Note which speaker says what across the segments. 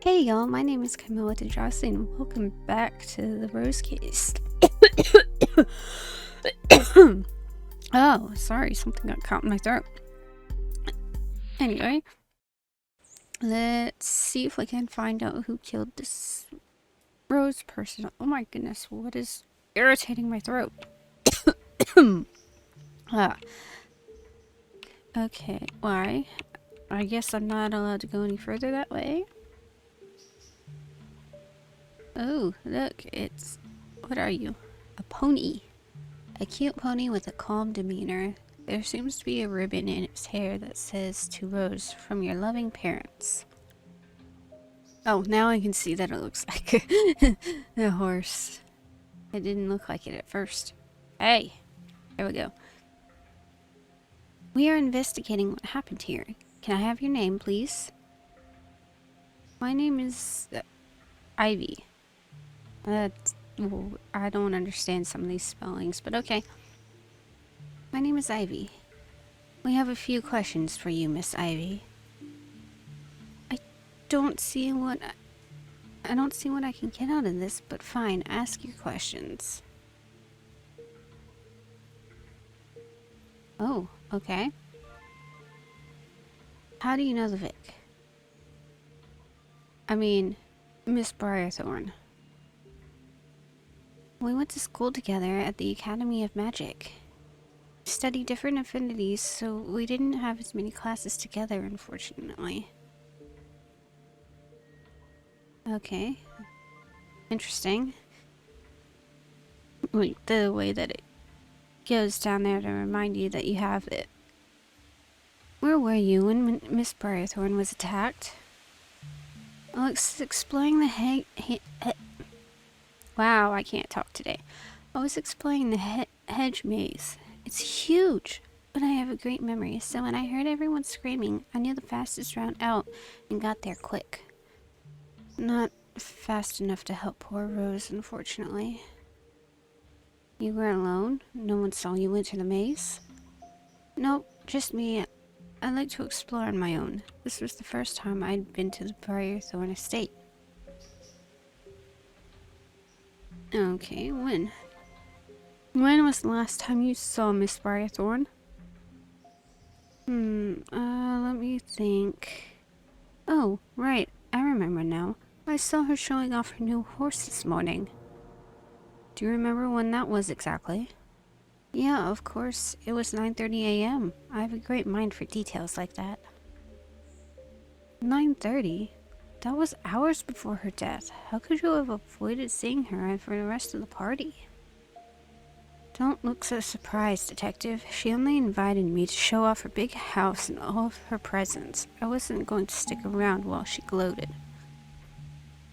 Speaker 1: Hey y'all, my name is Camilla DeJosley and welcome back to the Roze case. Oh, sorry, something got caught in my throat. Anyway, let's see if we can find out who killed this Roze person. Oh my goodness, what is irritating my throat? Ah. Okay, why? I guess I'm not allowed to go any further that way. Oh, look, it's... What are you? A pony. A cute pony with a calm demeanor. There seems to be a ribbon in its hair that says, "To Roze, from your loving parents." Oh, now I can see that it looks like a horse. It didn't look like it at first. Hey, there we go. We are investigating what happened here. Can I have your name, please? My name is Ivy. Well, I don't understand some of these spellings, but okay. My name is Ivy. We have a few questions for you, Miss Ivy. I don't see what I can get out of this, but fine, ask your questions. Oh, okay. How do you know the Vic? I mean, Miss Briarthorn. We went to school together at the Academy of Magic. We studied different affinities, so we didn't have as many classes together, unfortunately. Okay. Interesting. Like the way that it goes down there to remind you that you have it. Where were you when Miss Briarthorn was attacked? Alex exploring the Wow, I can't talk today. I was exploring the hedge maze. It's huge, but I have a great memory, so when I heard everyone screaming, I knew the fastest route out and got there quick. Not fast enough to help poor Roze, unfortunately. You were alone? No one saw you enter the maze? Nope, just me. I like to explore on my own. This was the first time I'd been to the Briarthorn estate. Okay, when? When was the last time you saw Miss Briarthorn? Let me think. Oh, right, I remember now. I saw her showing off her new horse this morning. Do you remember when that was exactly? Yeah, of course. It was 9:30 a.m. I have a great mind for details like that. 9:30? That was hours before her death. How could you have avoided seeing her for the rest of the party? Don't look so surprised, Detective. She only invited me to show off her big house and all of her presents. I wasn't going to stick around while she gloated.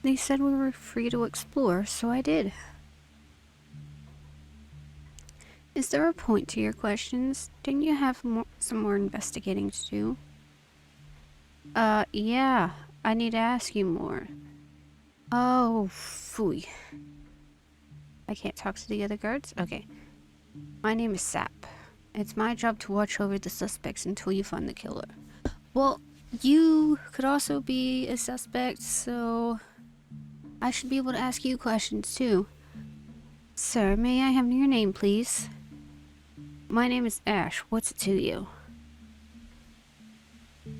Speaker 1: They said we were free to explore, so I did. Is there a point to your questions? Didn't you have some more investigating to do? Yeah. I need to ask you more. Oh, phooey. I can't talk to the other guards? Okay. My name is Sap. It's my job to watch over the suspects until you find the killer. Well, you could also be a suspect, so I should be able to ask you questions too. Sir, may I have your name, please? My name is Ash. What's it to you?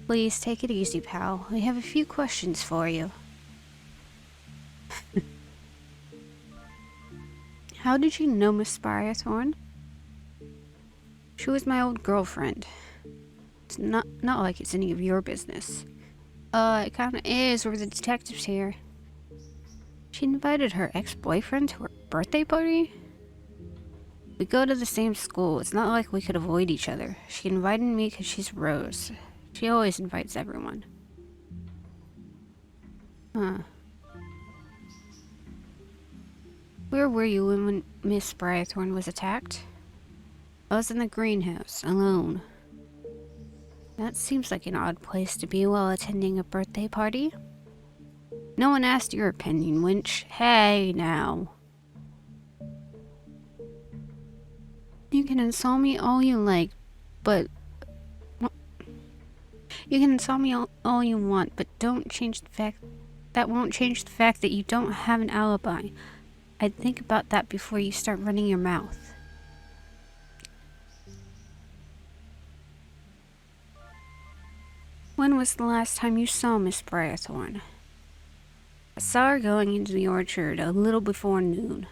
Speaker 1: Please take it easy, pal. We have a few questions for you. How did you know Miss Briarthorn? She was my old girlfriend. It's not like it's any of your business. It kinda is. We're the detectives here. She invited her ex-boyfriend to her birthday party? We go to the same school. It's not like we could avoid each other. She invited me because she's Roze. She always invites everyone. Huh. Where were you when Miss Briarthorn was attacked? I was in the greenhouse, alone. That seems like an odd place to be while attending a birthday party. No one asked your opinion, Winch. Hey, now. You can insult me all you like, but... You can insult me all you want, but don't change the fact that won't change the fact that you don't have an alibi. I'd think about that before you start running your mouth. When was the last time you saw Miss Briarthorn? I saw her going into the orchard a little before noon.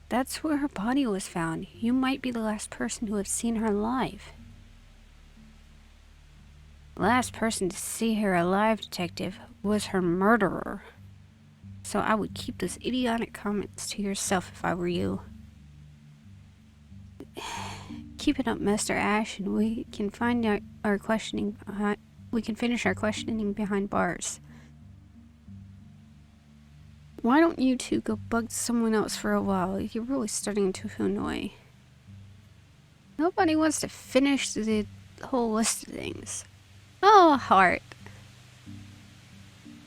Speaker 1: That's where her body was found. You might be the last person who have seen her alive. The last person to see her alive, Detective, was her murderer. So I would keep those idiotic comments to yourself if I were you. Keep it up, Mr. Ash, and we can find our questioning behind. We can finish our questioning behind bars. Why don't you two go bug someone else for a while? You're really starting to annoy. Nobody wants to finish the whole list of things. Oh, heart.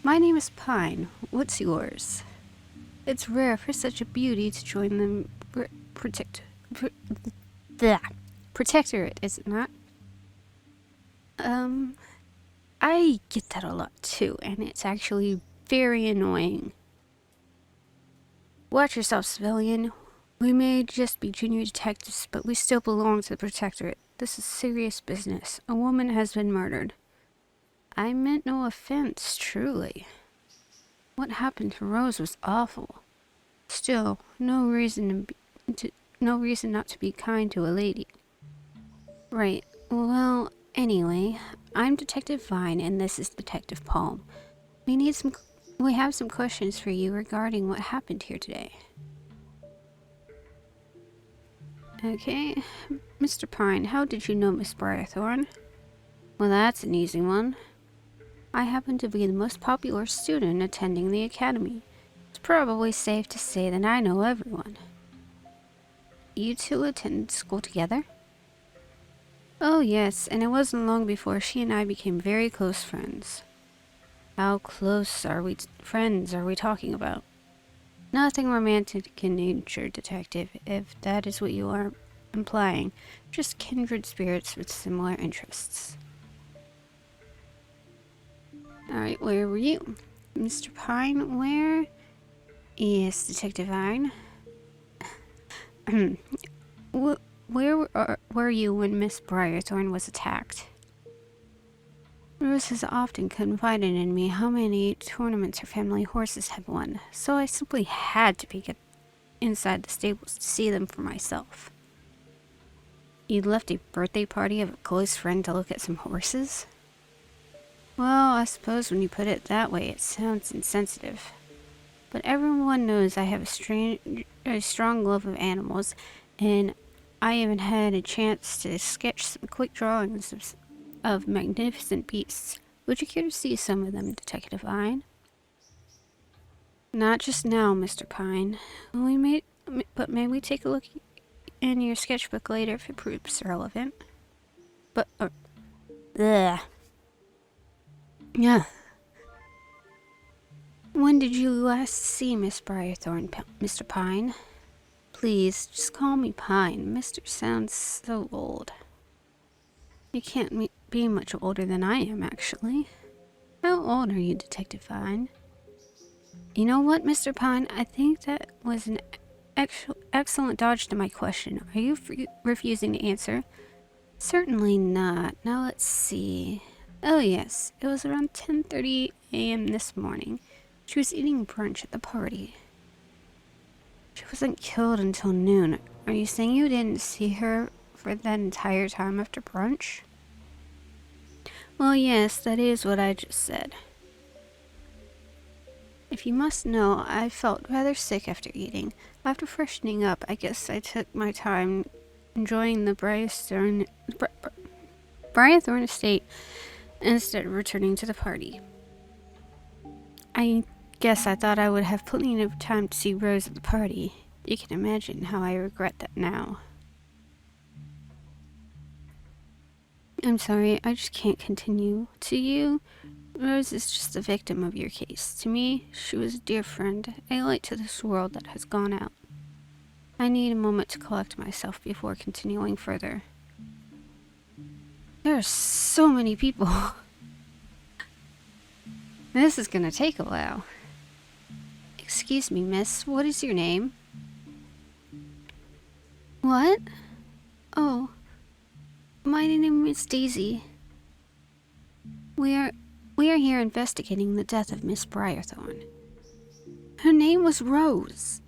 Speaker 1: My name is Pine. What's yours? It's rare for such a beauty to join the protectorate, is it not? I get that a lot too, and it's actually very annoying. Watch yourself, civilian. We may just be junior detectives, but we still belong to the protectorate. This is serious business. A woman has been murdered. I meant no offense, truly. What happened to Roze was awful. Still, no reason not to be kind to a lady. Right. Well, anyway, I'm Detective Vine, and this is Detective Palm. We have some questions for you regarding what happened here today. Okay, Mr. Pine, how did you know Miss Briarthorn? Well, that's an easy one. I happen to be the most popular student attending the academy. It's probably safe to say that I know everyone. You two attended school together? Oh yes, and it wasn't long before she and I became very close friends. How close friends are we talking about? Nothing romantic in nature, Detective, if that is what you are implying. Just kindred spirits with similar interests. Alright, where were you? Mr. Pine, where? Yes, Detective Vine. Where were you when Miss Briarthorn was attacked? Roze has often confided in me how many tournaments her family horses have won, so I simply had to peek inside the stables to see them for myself. You left a birthday party of a close friend to look at some horses? Well, I suppose when you put it that way, it sounds insensitive. But everyone knows I have a strong love of animals, and I even had a chance to sketch some quick drawings of magnificent beasts. Would you care to see some of them, Detective Vine? Not just now, Mr. Pine. But may we take a look in your sketchbook later if it proves relevant? But, yeah. When did you last see Miss Briarthorn, Mr. Pine? Please, just call me Pine. Mr. sounds so old. You can't be much older than I am, actually. How old are you, Detective Vine? You know what, Mr. Pine? I think that was an excellent dodge to my question. Are you refusing to answer? Certainly not. Now let's see. Oh yes, it was around 10:30 a.m. this morning. She was eating brunch at the party. She wasn't killed until noon. Are you saying you didn't see her for that entire time after brunch? Well, yes, that is what I just said. If you must know, I felt rather sick after eating. After freshening up, I guess I took my time enjoying the Briarthorn estate instead of returning to the party. I guess I thought I would have plenty of time to see Roze at the party. You can imagine how I regret that now. I'm sorry, I just can't continue. To you, Roze is just a victim of your case. To me, she was a dear friend, a light to this world that has gone out. I need a moment to collect myself before continuing further. There are so many people. This is gonna take a while. Excuse me, miss. What is your name? What? Oh, my name is Daisy. We are here investigating the death of Miss Briarthorn. Her name was Roze.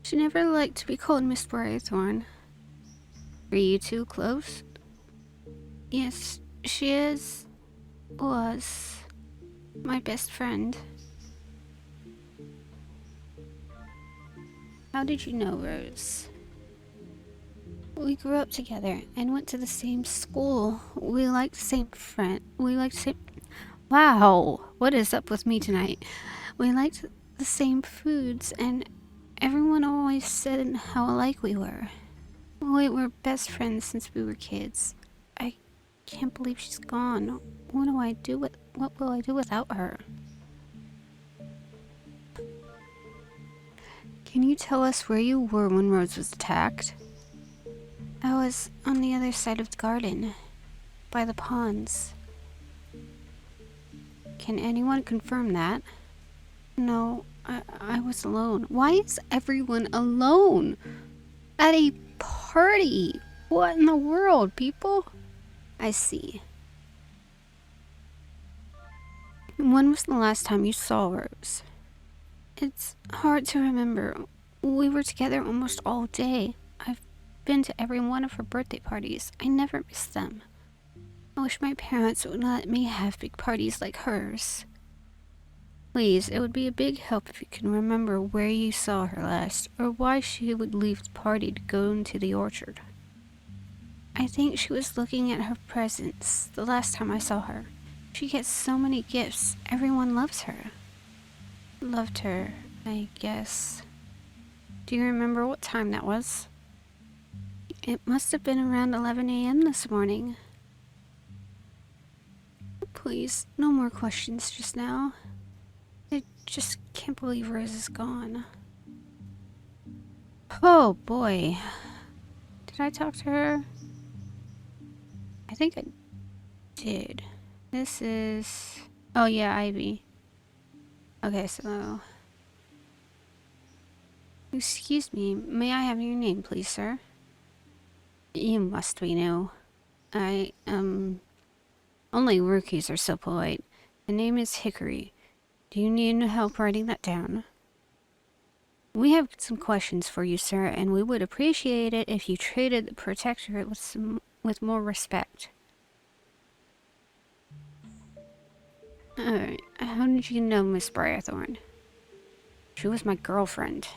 Speaker 1: She never liked to be called Miss Briarthorn. Are you two close? Yes, she was my best friend. How did you know Roze? We grew up together and went to the same school. We liked the same Wow, what is up with me tonight? We liked the same foods, and everyone always said how alike we were. We were best friends since we were kids. I can't believe she's gone. What will I do without her? Can you tell us where you were when Roze was attacked? I was on the other side of the garden, by the ponds. Can anyone confirm that? No, I was alone. Why is everyone alone? At a party? What in the world, people? I see. When was the last time you saw Roze? It's hard to remember. We were together almost all day. I've been to every one of her birthday parties. I never miss them. I wish my parents would let me have big parties like hers. Please, it would be a big help if you can remember where you saw her last, or why she would leave the party to go into the orchard. I think she was looking at her presents the last time I saw her. She gets so many gifts. Everyone loves her. Loved her, I guess. Do you remember what time that was? It must have been around 11 a.m. this morning. Please, no more questions just now. I just can't believe Roze is gone. Oh boy. Did I talk to her? I think I did. This is... Oh yeah, Ivy. Okay, so... Excuse me, may I have your name, please, sir? You must be new. Only rookies are so polite. The name is Hickory. Do you need help writing that down? We have some questions for you, sir, and we would appreciate it if you treated the protectorate with more respect. Alright, how did you know Miss Briarthorn? She was my girlfriend.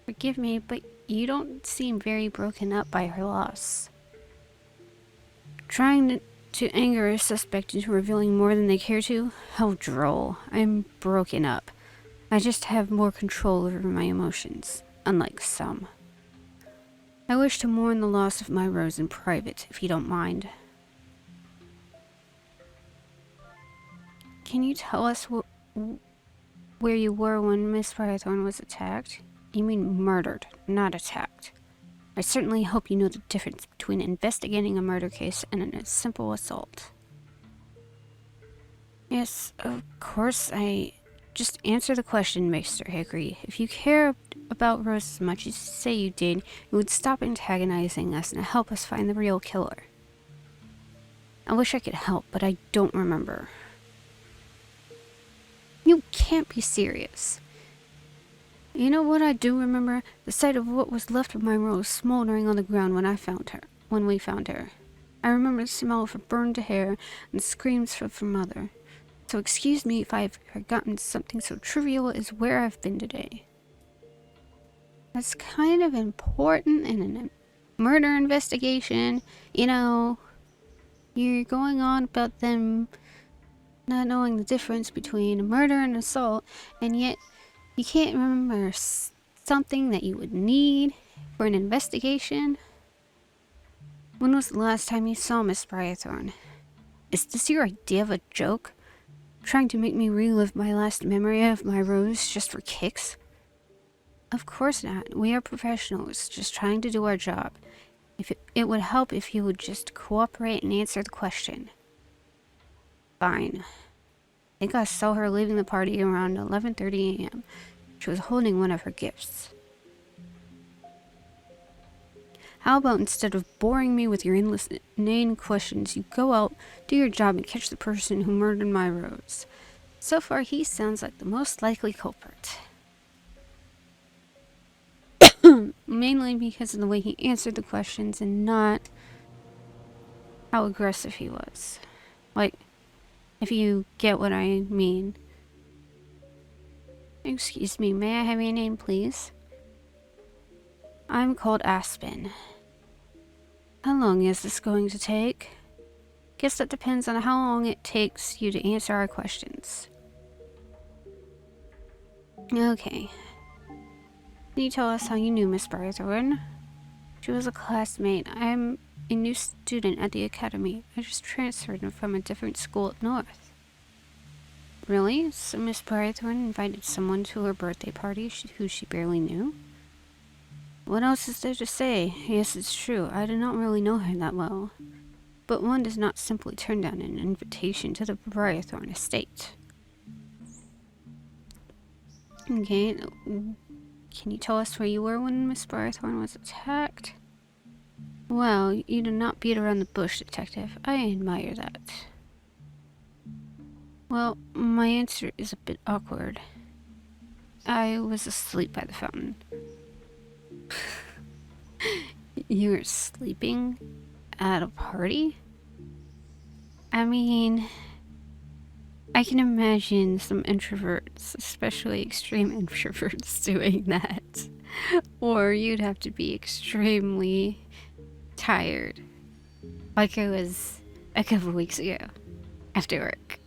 Speaker 1: Forgive me, but you don't seem very broken up by her loss. Trying to anger a suspect into revealing more than they care to? How droll. I'm broken up. I just have more control over my emotions, unlike some. I wish to mourn the loss of my Roze in private, if you don't mind. Can you tell us where you were when Miss Briarthorn was attacked? You mean murdered, not attacked. I certainly hope you know the difference between investigating a murder case and a simple assault. Yes, of course, just answer the question, Mr. Hickory. If you care about Roze as much as you say you did, you would stop antagonizing us and help us find the real killer. I wish I could help, but I don't remember. You can't be serious. You know what I do remember? The sight of what was left of my Roze smoldering on the ground when we found her. I remember the smell of her burned hair and screams from her mother. So excuse me if I've forgotten something so trivial as where I've been today. That's kind of important in a murder investigation. You know, you're going on about them not knowing the difference between a murder and assault, and yet you can't remember something that you would need for an investigation. When was the last time you saw Miss Briarthorn? Is this your idea of a joke? Trying to make me relive my last memory of my Roze just for kicks? Of course not. We are professionals, just trying to do our job. It would help if you would just cooperate and answer the question. Fine. I think I saw her leaving the party around 11:30 a.m. She was holding one of her gifts. How about instead of boring me with your endless inane questions, you go out, do your job, and catch the person who murdered my Roze? So far, he sounds like the most likely culprit. Mainly because of the way he answered the questions and not how aggressive he was. Like, if you get what I mean. Excuse me, may I have your name, please? I'm called Aspen. How long is this going to take? Guess that depends on how long it takes you to answer our questions. Okay. Can you tell us how you knew Miss Barthorne? She was a classmate. I'm a new student at the academy. I just transferred from a different school up north. Really? So Miss Barthorne invited someone to her birthday party who she barely knew? What else is there to say? Yes, it's true. I do not really know her that well. But one does not simply turn down an invitation to the Barthorne estate. Okay. Can you tell us where you were when Miss Barthorne was attacked? Well, you do not beat around the bush, Detective. I admire that. Well, my answer is a bit awkward. I was asleep by the fountain. You were sleeping at a party? I mean, I can imagine some introverts, especially extreme introverts, doing that. Or you'd have to be extremely tired. Like I was a couple weeks ago, after work.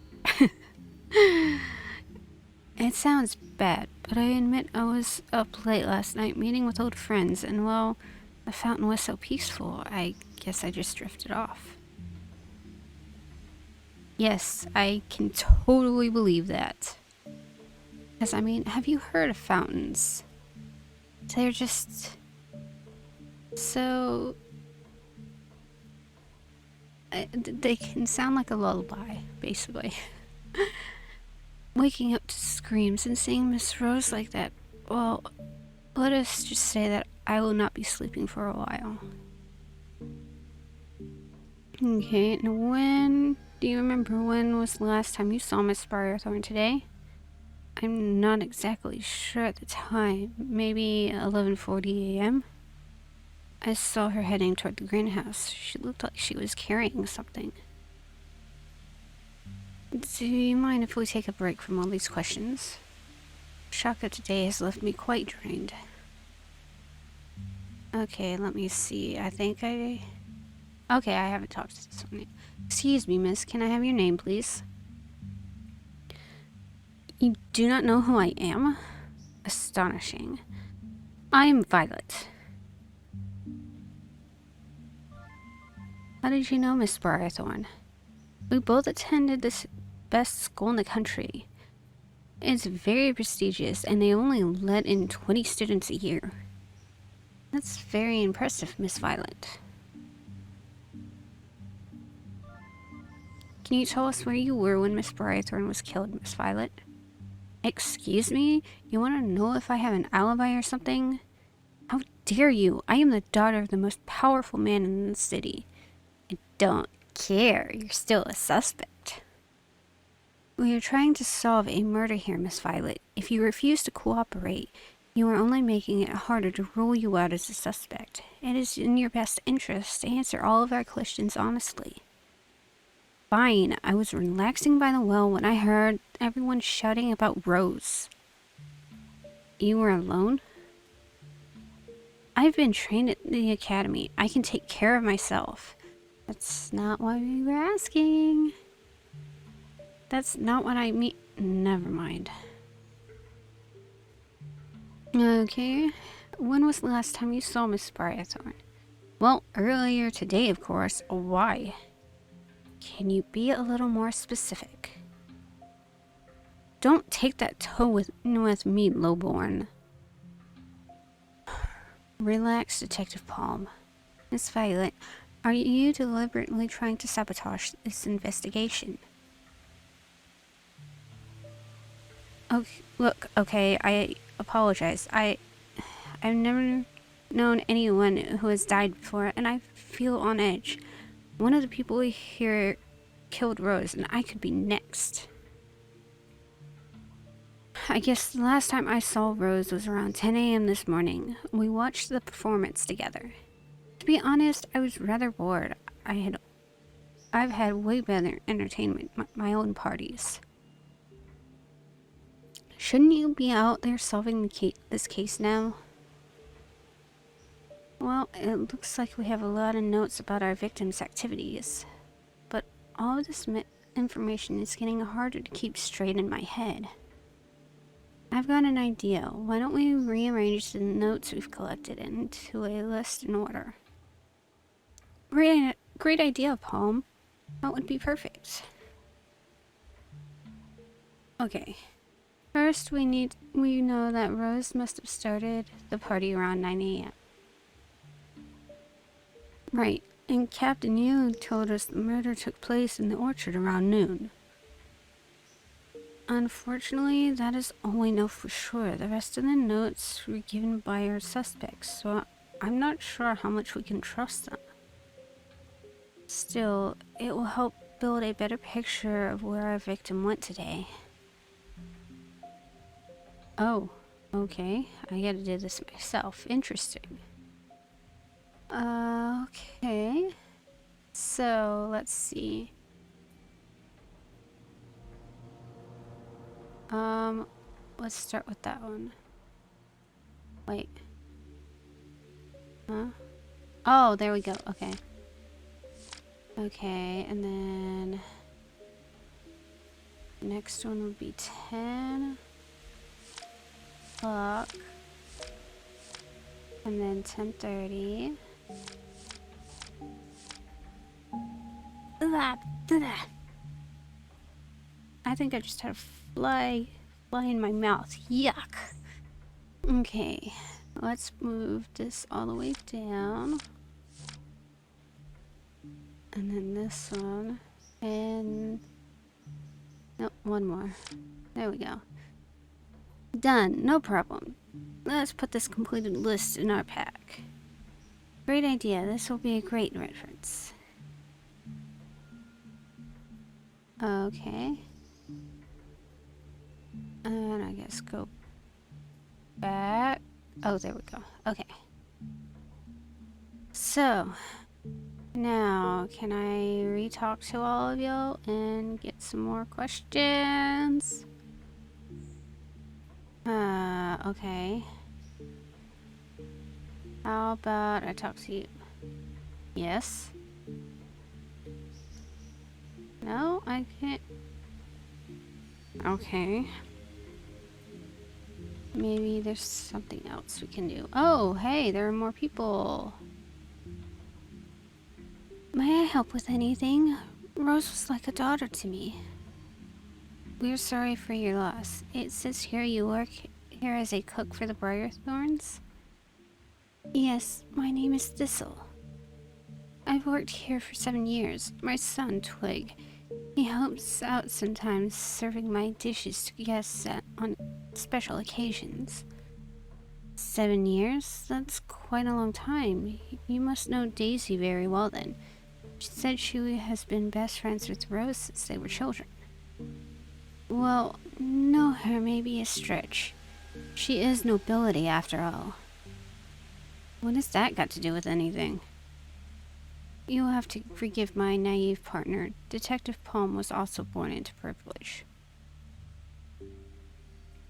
Speaker 1: It sounds bad, but I admit I was up late last night meeting with old friends, and well, the fountain was so peaceful, I guess I just drifted off. Yes, I can totally believe that. Because, I mean, have you heard of fountains? They're just so... they can sound like a lullaby, basically. Waking up to screams and seeing Miss Roze like that, well, let us just say that I will not be sleeping for a while. Okay, and when... do you remember when was the last time you saw Miss Barthorne today? I'm not exactly sure at the time. Maybe 11:40 a.m.? I saw her heading toward the greenhouse. She looked like she was carrying something. Do you mind if we take a break from all these questions? Shock of today has left me quite drained. Okay, let me see. Okay, I haven't talked to this one yet. Excuse me, miss. Can I have your name, please? You do not know who I am? Astonishing. I am Violet. How did you know Miss Barthorne? We both attended this best school in the country. It's very prestigious, and they only let in 20 students a year. That's very impressive, Miss Violet. Can you tell us where you were when Miss Barthorne was killed, Miss Violet? Excuse me? You want to know if I have an alibi or something? How dare you? I am the daughter of the most powerful man in the city. I don't care. You're still a suspect. We are trying to solve a murder here, Miss Violet. If you refuse to cooperate, you are only making it harder to rule you out as a suspect. It is in your best interest to answer all of our questions honestly. Fine, I was relaxing by the well when I heard everyone shouting about Roze. You were alone? I've been trained at the academy. I can take care of myself. That's not why we were asking. That's not what I mean. Never mind. Okay. When was the last time you saw Miss Barthorne? Well, earlier today, of course. Why? Can you be a little more specific? Don't take that toe with me, lowborn. Relax, Detective Palm. Miss Violet, are you deliberately trying to sabotage this investigation? Okay, look, okay, I apologize. I've never known anyone who has died before, and I feel on edge. One of the people here killed Roze, and I could be next. I guess the last time I saw Roze was around 10 a.m. this morning. We watched the performance together. To be honest, I was rather bored. I've had way better entertainment, my own parties. Shouldn't you be out there solving this case now? Well, it looks like we have a lot of notes about our victims' activities. But all of this information is getting harder to keep straight in my head. I've got an idea. Why don't we rearrange the notes we've collected into a list in order? Great idea, Palm. That would be perfect. Okay. First, we know that Roze must have started the party around 9 a.m. Right, and Captain Yu told us the murder took place in the orchard around noon. Unfortunately, that is all we know for sure. The rest of the notes were given by our suspects, so I'm not sure how much we can trust them. Still, it will help build a better picture of where our victim went today. Oh, okay. I gotta do this myself. Interesting. Okay. So, let's see. Let's start with that one. Wait. Huh? Oh, there we go. Okay. Okay, and then the next one would be 10 o'clock, and then 10:30. I think I just had a fly in my mouth. Yuck. Okay, let's move this all the way down. And then this one. And nope, one more. There we go. Done, no problem. Let's put this completed list in our pack. Great idea, this will be a great reference. Okay. And I guess go back. Oh, there we go. Okay. So, now, can I re-talk to all of you and get some more questions? Okay. How about I talk to you? Yes? No, I can't. Okay. Maybe there's something else we can do. Oh, hey, there are more people. May I help with anything? Roze was like a daughter to me. We're sorry for your loss. It says here you work here as a cook for the Briarthorns? Yes, my name is Thistle. I've worked here for 7 years. My son, Twig, he helps out sometimes serving my dishes to guests on special occasions. 7 years? That's quite a long time. You must know Daisy very well then. She said she has been best friends with Roze since they were children. Well, know her may be a stretch. She is nobility after all. What has that got to do with anything? You'll have to forgive my naive partner. Detective Palm was also born into privilege.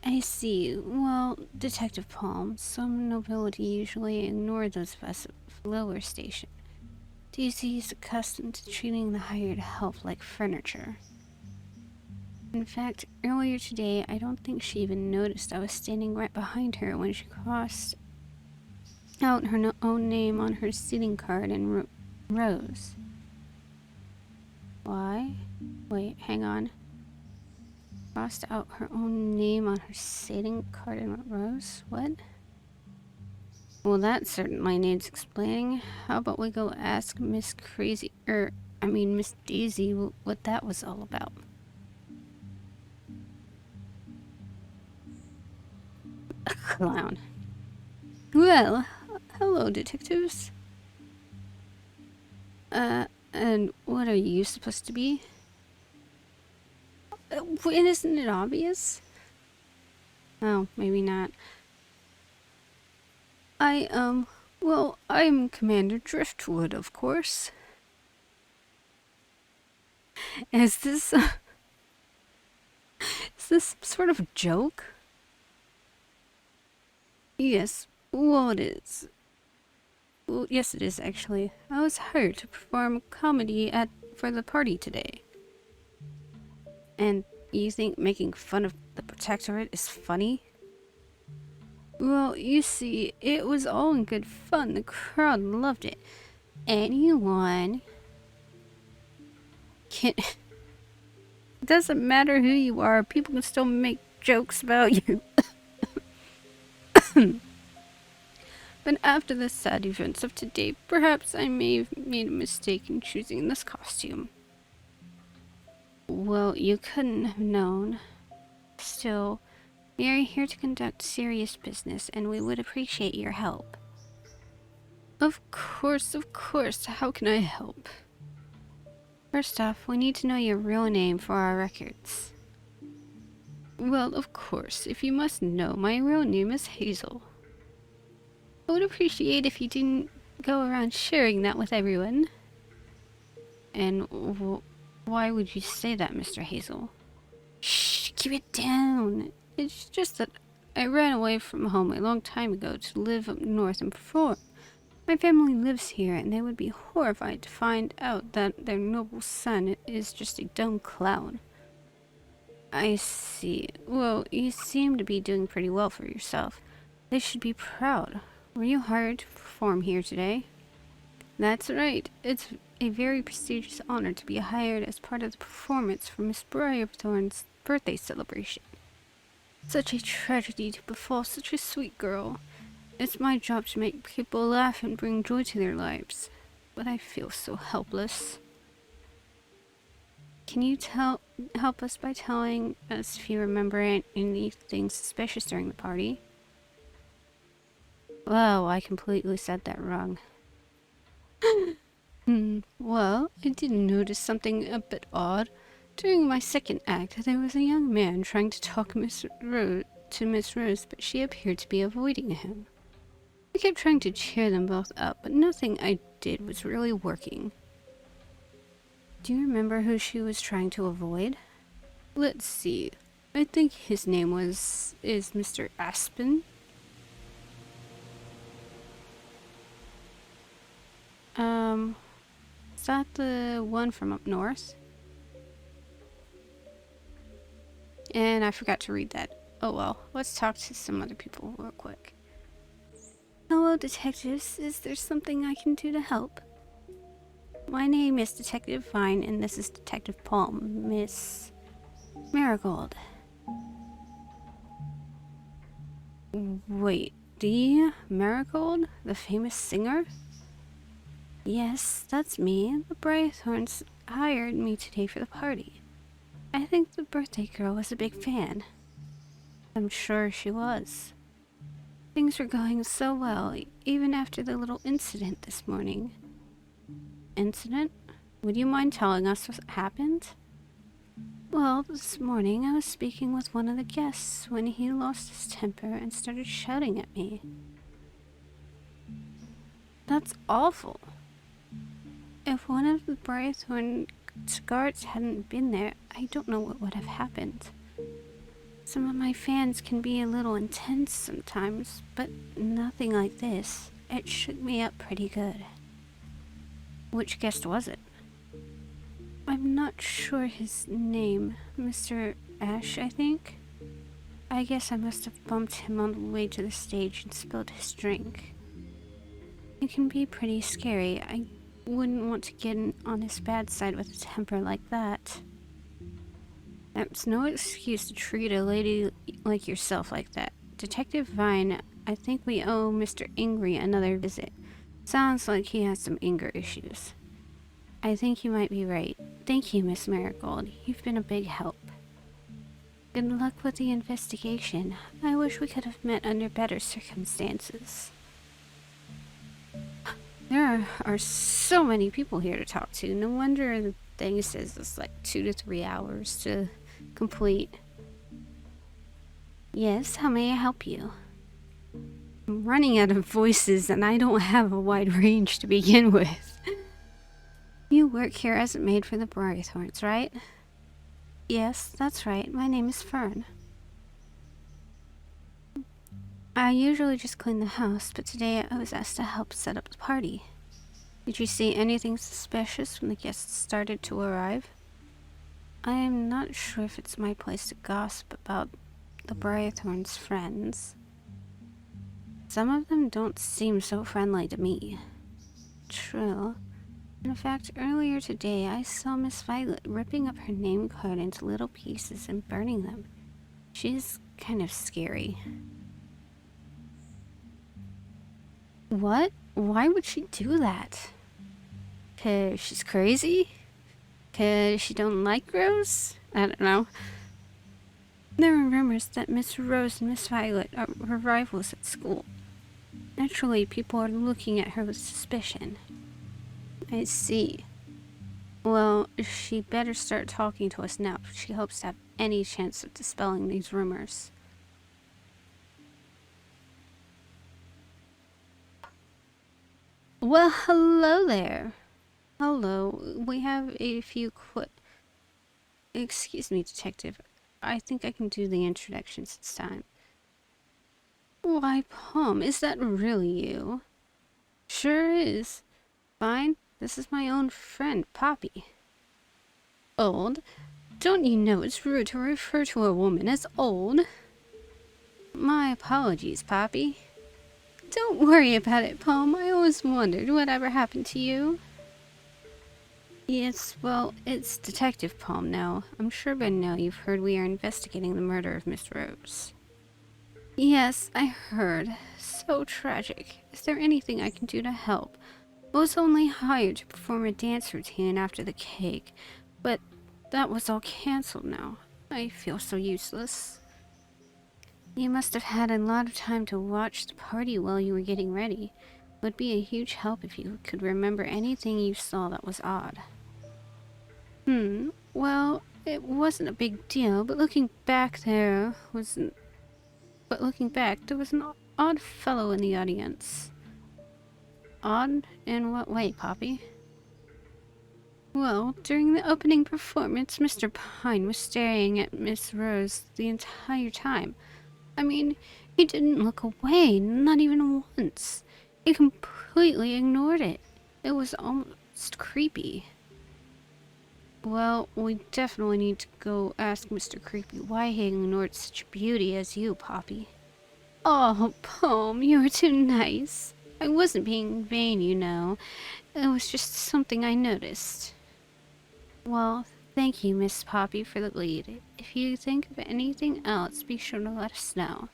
Speaker 1: I see. Well, Detective Palm, some nobility usually ignore those of us of lower station. Daisy is accustomed to treating the hired help like furniture. In fact, earlier today, I don't think she even noticed I was standing right behind her when she crossed out her own name on her seating card and Roze. Why? Wait, hang on. Crossed out her own name on her seating card and Roze? What? Well, that certainly needs explaining. How about we go ask Miss Daisy what that was all about. A clown. Well, hello, detectives. And what are you supposed to be? Isn't it obvious? Oh, maybe not. Well, I'm Commander Driftwood, of course. Is this, is this some sort of a joke? Yes, well, it is. Well, yes, it is, actually. I was hired to perform comedy for the party today. And you think making fun of the Protectorate is funny? Well, you see, it was all in good fun. The crowd loved it. Anyone can... It doesn't matter who you are, people can still make jokes about you. But after the sad events of today, perhaps I may have made a mistake in choosing this costume. Well, you couldn't have known. Still, we are here to conduct serious business, and we would appreciate your help. Of course, of course. How can I help? First off, we need to know your real name for our records. Well, of course. If you must know, my real name is Hazel. I would appreciate if you didn't go around sharing that with everyone. And why would you say that, Mr. Hazel? Shh, keep it down. It's just that I ran away from home a long time ago to live up north and perform. My family lives here, and they would be horrified to find out that their noble son is just a dumb clown. I see. Well, you seem to be doing pretty well for yourself. They should be proud. Were you hired to perform here today? That's right. It's a very prestigious honor to be hired as part of the performance for Miss Briarthorn's birthday celebration. Such a tragedy to befall such a sweet girl. It's my job to make people laugh and bring joy to their lives. But I feel so helpless. Can you help us by telling us if you remember anything suspicious during the party? Wow, I completely said that wrong. Well, I did notice something a bit odd. During my second act, there was a young man trying to talk to Miss Rose, but she appeared to be avoiding him. I kept trying to cheer them both up, but nothing I did was really working. Do you remember who she was trying to avoid? Let's see. I think his name is Mr. Aspen. Is that the one from up north? And I forgot to read that. Oh well, let's talk to some other people real quick. Hello, detectives. Is there something I can do to help? My name is Detective Vine, and this is Detective Palm, Miss Marigold. Wait, the Marigold? The famous singer? Yes, that's me. The Briarthorns hired me today for the party. I think the birthday girl was a big fan. I'm sure she was. Things were going so well, even after the little incident this morning. Incident? Would you mind telling us what happened? Well, this morning I was speaking with one of the guests when he lost his temper and started shouting at me. That's awful. If one of the Briarthorn guards hadn't been there, I don't know what would have happened. Some of my fans can be a little intense sometimes, but nothing like this. It shook me up pretty good. Which guest was it? I'm not sure his name. Mr. Ash, I think? I guess I must have bumped him on the way to the stage and spilled his drink. It can be pretty scary. I wouldn't want to get on his bad side with a temper like that. That's no excuse to treat a lady like yourself like that. Detective Vine, I think we owe Mr. Ingry another visit. Sounds like he has some anger issues. I think you might be right. Thank you, Miss Marigold. You've been a big help. Good luck with the investigation. I wish we could have met under better circumstances. There are so many people here to talk to. No wonder the thing says it's like 2 to 3 hours to complete. Yes, how may I help you? I'm running out of voices and I don't have a wide range to begin with. You work here as a maid for the Briarthorns, right? Yes, that's right. My name is Fern. I usually just clean the house, but today I was asked to help set up the party. Did you see anything suspicious when the guests started to arrive? I am not sure if it's my place to gossip about the Briarthorns' friends. Some of them don't seem so friendly to me. True. In fact, earlier today I saw Miss Violet ripping up her name card into little pieces and burning them. She's kind of scary. What? Why would she do that? 'Cause she's crazy? 'Cause she don't like Roze? I don't know. There are rumors that Miss Roze and Miss Violet are rivals at school. Naturally, people are looking at her with suspicion. I see. Well, she better start talking to us now if she hopes to have any chance of dispelling these rumors. Well, hello there. Hello. We have a few Excuse me, Detective. I think I can do the introductions this time. Why, Palm, is that really you? Sure is. Fine. This is my own friend, Poppy. Old? Don't you know it's rude to refer to a woman as old? My apologies, Poppy. Don't worry about it, Palm. I always wondered whatever happened to you. Yes, well, it's Detective Palm now. I'm sure by now you've heard we are investigating the murder of Miss Roze. Yes, I heard. So tragic. Is there anything I can do to help? I was only hired to perform a dance routine after the cake, but that was all cancelled now. I feel so useless. You must have had a lot of time to watch the party while you were getting ready. It would be a huge help if you could remember anything you saw that was odd. Well, it wasn't a big deal, but looking back, there was an odd fellow in the audience. Odd? In what way, Poppy? Well, during the opening performance, Mr. Pine was staring at Miss Roze the entire time. I mean, he didn't look away, not even once. He completely ignored it. It was almost creepy. Well, we definitely need to go ask Mr. Creepy why he ignored such beauty as you, Poppy. Oh, Palm, you are too nice. I wasn't being vain, you know. It was just something I noticed. Well, thank you, Miss Poppy, for the lead. If you think of anything else, be sure to let us know.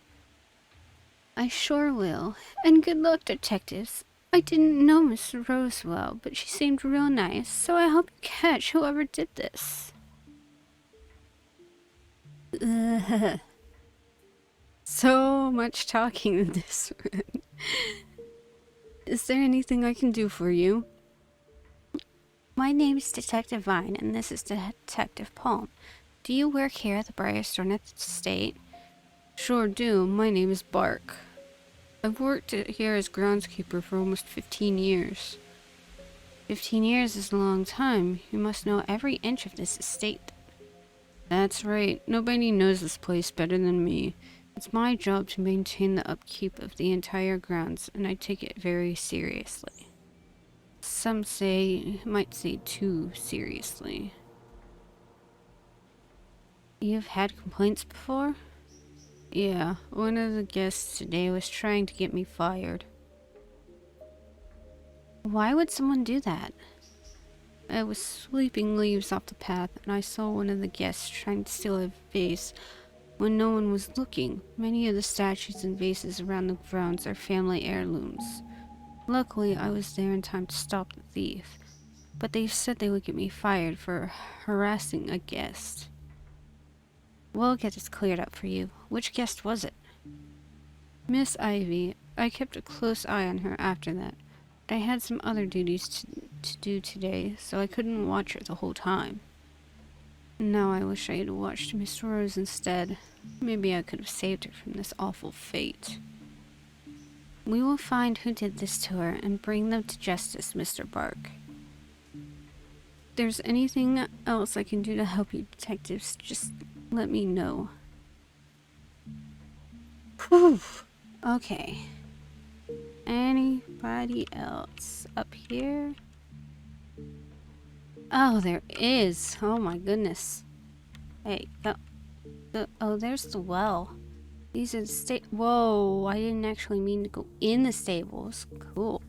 Speaker 1: I sure will. And good luck, detectives. I didn't know Miss Roze well, but she seemed real nice, so I hope you catch whoever did this. So much talking in this room. Is there anything I can do for you? My name's Detective Vine, and this is Detective Palm. Do you work here at the Briarthorn Estate? Sure do. My name is Bark. I've worked here as groundskeeper for almost 15 years. 15 years is a long time. You must know every inch of this estate. That's right. Nobody knows this place better than me. It's my job to maintain the upkeep of the entire grounds, and I take it very seriously. Some might say too seriously. You've had complaints before? Yeah, one of the guests today was trying to get me fired. Why would someone do that? I was sweeping leaves off the path, and I saw one of the guests trying to steal a vase when no one was looking. Many of the statues and vases around the grounds are family heirlooms. Luckily, I was there in time to stop the thief, but they said they would get me fired for harassing a guest. We'll get this cleared up for you. Which guest was it? Miss Ivy. I kept a close eye on her after that. But I had some other duties to do today, so I couldn't watch her the whole time. Now I wish I had watched Miss Roze instead. Maybe I could have saved her from this awful fate. We will find who did this to her and bring them to justice, Mr. Bark. If there's anything else I can do to help you detectives, just let me know. Whew. Okay. Anybody else up here? Oh, there is. Oh my goodness. Hey, oh, there's the well. These are the whoa, I didn't actually mean to go in the stables. Cool.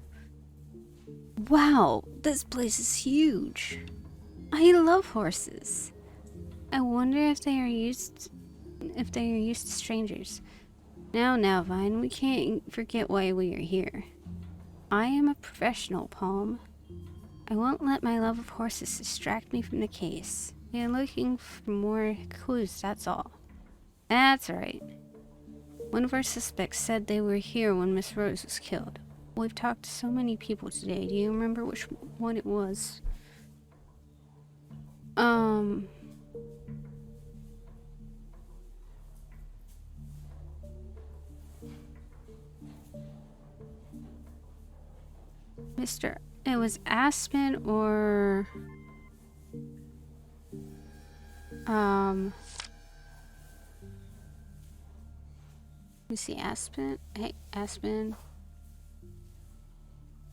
Speaker 1: Wow, this place is huge. I love horses. I wonder if they are used to strangers. Now, Vine, we can't forget why we are here. I am a professional, Palm. I won't let my love of horses distract me from the case. We are looking for more clues, that's all. That's right. One of our suspects said they were here when Miss Roze was killed. We've talked to so many people today. Do you remember which one it was? It was Aspen or... Let me see, Aspen? Hey, Aspen.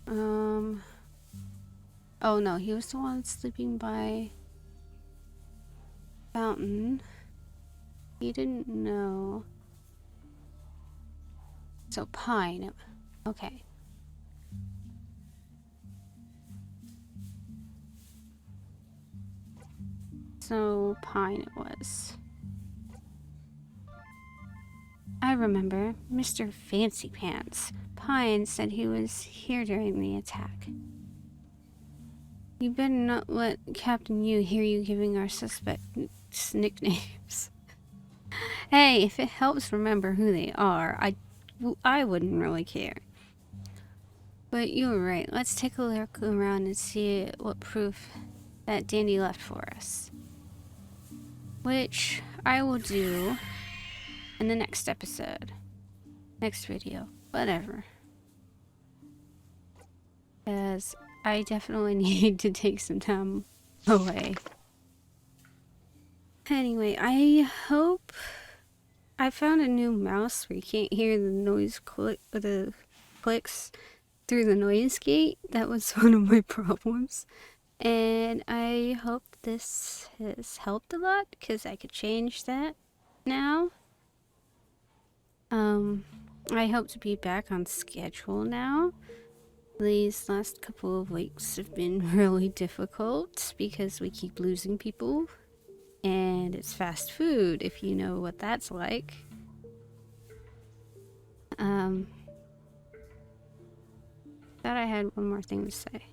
Speaker 1: Oh no, he was the one sleeping by... Fountain. He didn't know. So, Pine. Okay. So, Pine it was. I remember. Mr. Fancy Pants. Pine said he was here during the attack. You better not let Captain Yu hear you giving our suspects nicknames. Hey, if it helps remember who they are, I wouldn't really care. But you were right. Let's take a look around and see what proof that Dandy left for us. Which I will do in the next episode. Next video. Whatever. Because I definitely need to take some time away. Anyway, I hope... I found a new mouse where you can't hear the noise the clicks through the noise gate. That was one of my problems. And I hope this has helped a lot, because I could change that now. I hope to be back on schedule now. These last couple of weeks have been really difficult because we keep losing people. And it's fast food, if you know what that's like. Thought I had one more thing to say.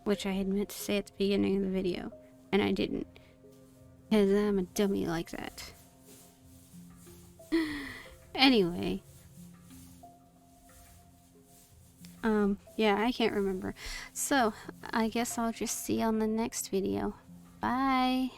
Speaker 1: Which I had meant to say at the beginning of the video. And I didn't. Because I'm a dummy like that. Anyway. Yeah, I can't remember. So, I guess I'll just see you on the next video. Bye!